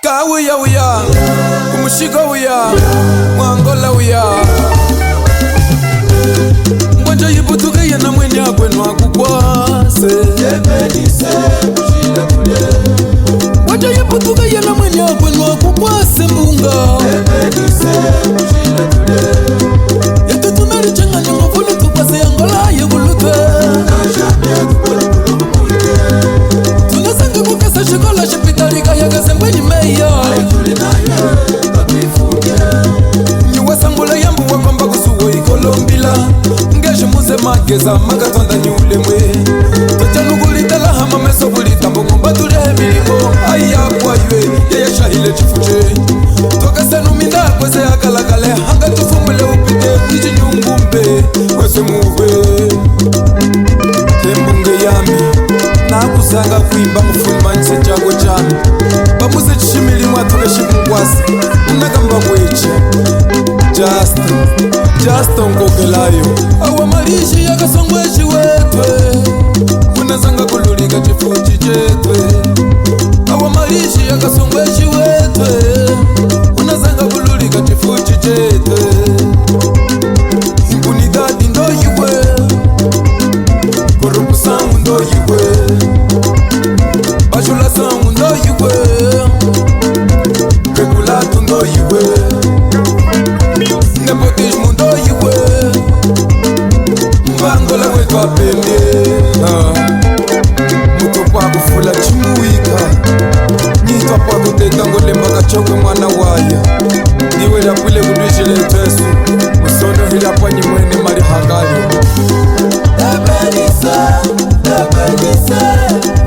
Kawuya uya, kumushiga uya, mwangola uya. Mwanja yibutuka yana mwenye akwenwa kukwase. Mwanja yibutuka yana mwenye akwenwa kukwase mbunga. Yetu tunari changa ni mvulu tupase Angola yegulutwe. Tunasanga kukasa shikola shipitali kaya kasembenyi meya. Nyuwa sangula yambu wakwamba kusuwo ikolombila. Ngeje muze mageza magatwanda nyule mwe. Tujanugulitala hama meso bulita mbongo mbadule milimo. Aya kwa ywe yeye shahile chifuje. Toka senu minda kweze akalakale. Hanga tufumule upite wiji nyungumbe kweze muwe. Tembunge yami nakusanga kuimba mufunimanise chago chami. Bamuse chishimili mwatoke shimungwasi. Unakamba mweche Justin ngogelayo. Awa malishi ya kasongweshi wetwe. Unazanga kululika chifuchi chetwe. Awa malishi ya kasongweshi wetwe. Unazanga kululika chifuchi chetwe. Impunidadi ndo yiwe. Korupu sangu ndo yiwe. Bashula sangu ndo yiwe. Regulatu ndo yiwe. Nepotismo ndo yiwe. Mbangola wetu apende. Muto kwa kufula chimuika. Nyitwa kwa kuteta ngole mbaka chokwe mwana waya. Niwe lapwile kudwishile tesu. Musono hila kwa nyimwene mali hangayo. Ebenise, Ebenise,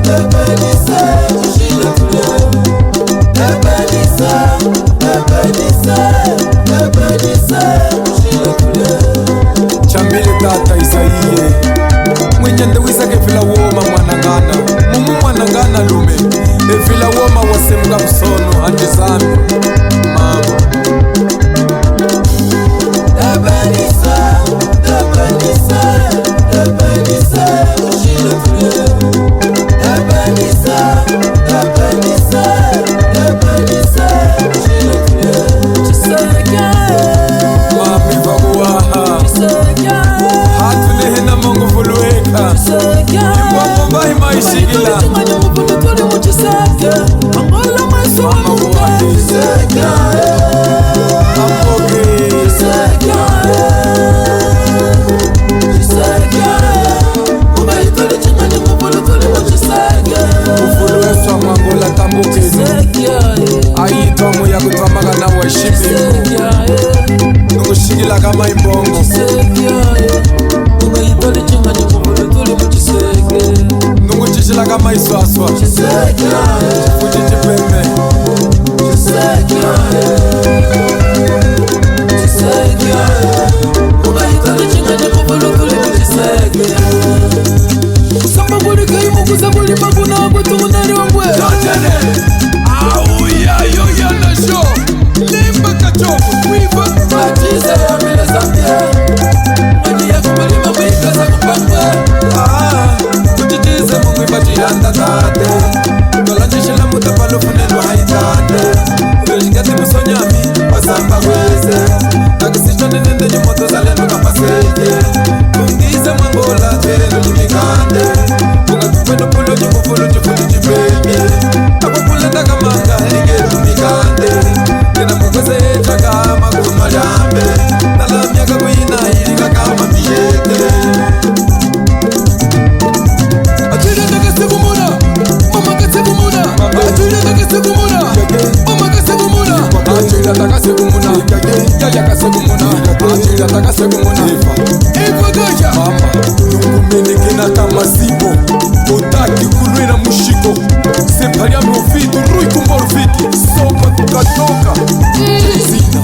Ebenise, ushile kule. Ebenise, Ebenise, Ebenise, ushile kule. Chambile tata Isaiye. Mwenyende wisa kefila woma mwanangana. Mumu mwanangana lume. Efila woma wasemuka msono anjizami. Mama Ebenise, Ebenise, Ebenise, ushile kule. Ebenise, Ebenise, Ebenise, ushile kule. Chisega Mami vaguwaha Chisega Hatu nehena mongo vulueka Chisega Imwambo mbahi maishigila Tumanya mupulu tuli muchisega Angola maiso mbuka Chisega Amboge Chisega Chisega Umayituli chingani mupulu tuli muchisega Ufulu eswa mwangola tambuke Chisega Ayitwa muya kutwamaga na washimi Nukushigila kama imbongo Umayituli chingani mupulu tuli muchisega Nukuchishila kama iswaswa Chifuji chipeme Chisega Umayituli chingani mupulu tuli muchisega Kusamba buli kaimu kusabuli mabu na wabwetu unarongwe Auya yo ya na show Limba kachofu Wiva Machize ya mile zambie Mwani ya kumalima mwika za kupangwe Kuchichize mungu ibajiranda tate Dolanjishila mutapalo funelu haitande Rejingati musonyami Wasamba weze Nakisisho ninende nyumoto zalendo kapaseke Mungize mwangola tenu nyimikande Munga tupendo pulo nyumufulu chufuli chipemye Akupule takamanga henge tumikande Nena mukweze chaka maguma jambe Nalamya kakuina hilika kama miyete Atwile takasiku muna Mama kasiku muna Atwile takasiku muna Mama kasiku muna Atwile takasiku muna Yaya kasiku muna Atwile takasiku muna Ifa gaja Mama Nungumenekena kama zibo Otaki kulwena mushiko Separia mofito Rui kumorfiti Soka tukatoka Zina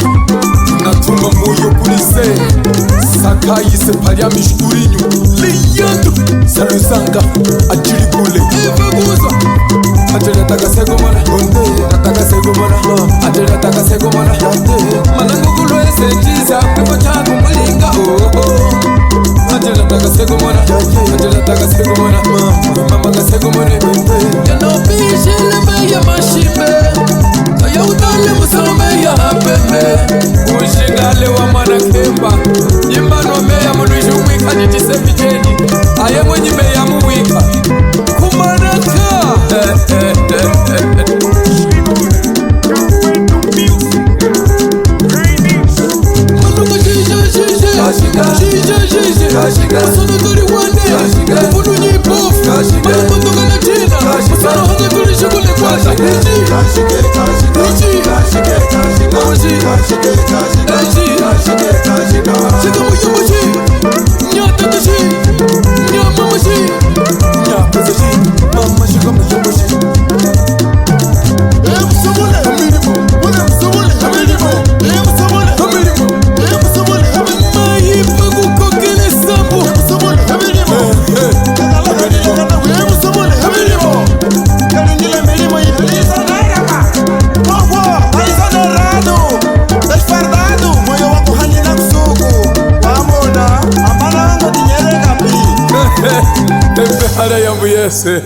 Natuma moyo kulise Sakai separia mishkurinyu Liyandu Saluzanga Ajiri kule Ifa guza Atele takasego mana Nataka sego mana Atele takasego mana Manangu kulwese jiza Kwepo changu mlinga Atele takasego mana Atele takasego mana Mama kasego mana Yanopishe leme ya mashime Hara yambu yese